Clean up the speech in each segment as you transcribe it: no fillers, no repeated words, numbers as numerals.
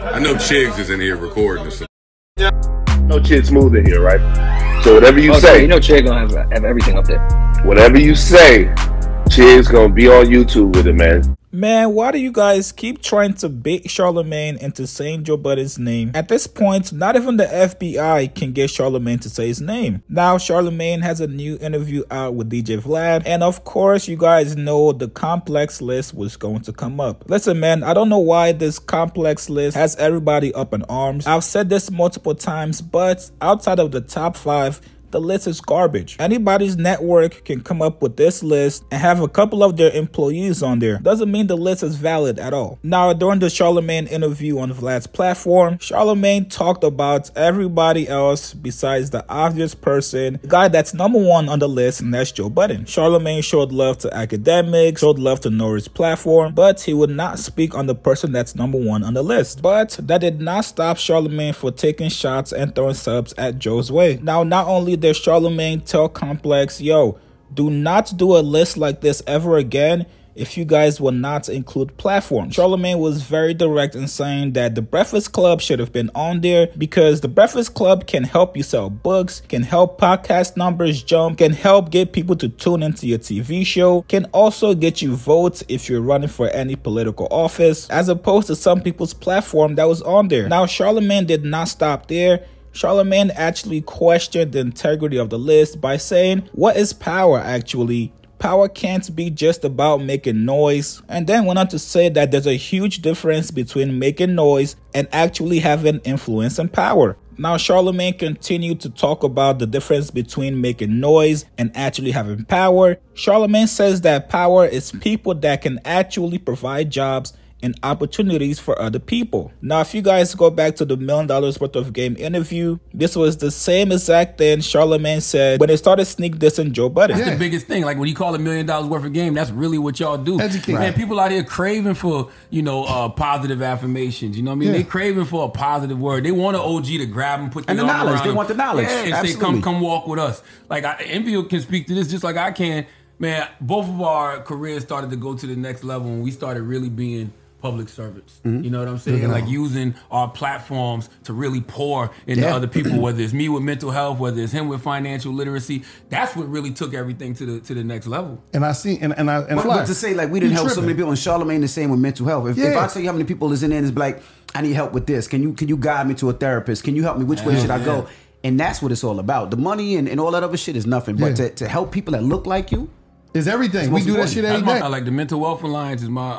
I know Chigs is in here recording this. No Chid Smooth in here, right? So whatever you say, you know, Chig gonna have everything up there. Whatever you say, Chid's gonna be on YouTube with it, man. Man, why do you guys keep trying to bait Charlamagne into saying Joe Budden's name? At this point, not even the FBI can get Charlamagne to say his name. Now, Charlamagne has a new interview out with DJ Vlad, and of course, you guys know the complex list was going to come up. Listen, man, I don't know why this complex list has everybody up in arms. I've said this multiple times, but outside of the top 5, the list is garbage. Anybody's network can come up with this list and have a couple of their employees on there. Doesn't mean the list is valid at all. Now, during the Charlamagne interview on Vlad's platform, Charlamagne talked about everybody else besides the obvious person, the guy that's #1 on the list, and that's Joe Budden. Charlamagne showed love to academics, showed love to Norris' platform, but he would not speak on the person that's #1 on the list. But that did not stop Charlamagne for taking shots and throwing subs at Joe's way. Now, not only did Charlamagne tell Complex, yo, do not do a list like this ever again if you guys will not include platforms. Charlamagne was very direct in saying that the Breakfast Club should have been on there because the Breakfast Club can help you sell books, can help podcast numbers jump, can help get people to tune into your TV show, can also get you votes if you're running for any political office, as opposed to some people's platform that was on there. Now, Charlamagne did not stop there. Charlamagne actually questioned the integrity of the list by saying, what is power actually? Power can't be just about making noise, and then went on to say that there's a huge difference between making noise and actually having influence and power. Now, Charlamagne continued to talk about the difference between making noise and actually having power. Charlamagne says that power is people that can actually provide jobs and opportunities for other people. Now, if you guys go back to the $1 million worth of game interview, this was the same exact thing Charlamagne said when they started sneak dissing Joe Budden. That's the biggest thing. Like when you call $1 million worth of game, that's really what y'all do. Educate. Man, people out here craving for, positive affirmations. You know what I mean? Yeah. They craving for a positive word. They want an OG to grab them, put And the arm knowledge. around They them. want the knowledge. Yeah, and say, come walk with us. Like Envy can speak to this just like I can. Man, both of our careers started to go to the next level when we started really being public servants. You know what I'm saying? Like using our platforms to really pour into other people, whether it's me with mental health, whether it's him with financial literacy. That's what really took everything to the next level. And I see, but to say like we didn't help so many people, and Charlamagne the same with mental health. If I tell you how many people is in there and it's like, I need help with this. Can you guide me to a therapist? Can you help me? Which way should I go? And that's what it's all about. The money and all that other shit is nothing. But to help people that look like you, is everything. We do that shit every day. Like the Mental Wealth Alliance is my,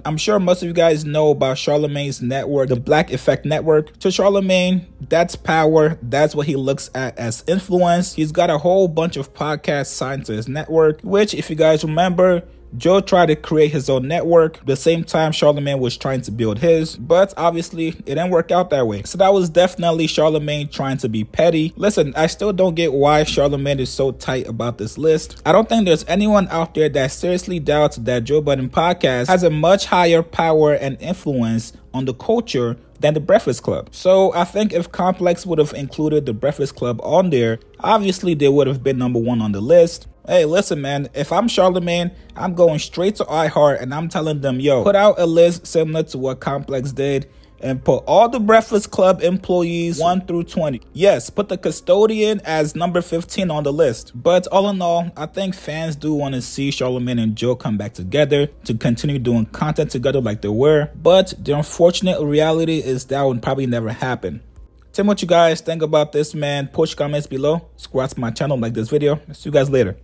I'm sure most of you guys know about Charlamagne's network, the Black Effect Network. To Charlamagne, that's power. That's what he looks at as influence. He's got a whole bunch of podcasts signed to his network, which, if you guys remember, Joe tried to create his own network. At the same time, Charlamagne was trying to build his, but obviously it didn't work out that way. So that was definitely Charlamagne trying to be petty. Listen, I still don't get why Charlamagne is so tight about this list. I don't think there's anyone out there that seriously doubts that Joe Budden podcast has a much higher power and influence on the culture than the Breakfast Club. So I think if Complex would have included the Breakfast Club on there, obviously they would have been #1 on the list. Hey, listen, man, if I'm Charlamagne, I'm going straight to iHeart and I'm telling them, yo, put out a list similar to what Complex did and put all the Breakfast Club employees 1 through 20. Yes, put the custodian as number 15 on the list. But all in all, I think fans do want to see Charlamagne and Joe come back together to continue doing content together like they were. But the unfortunate reality is that would probably never happen. Tell me what you guys think about this, man. Post comments below. Subscribe to my channel, like this video. See you guys later.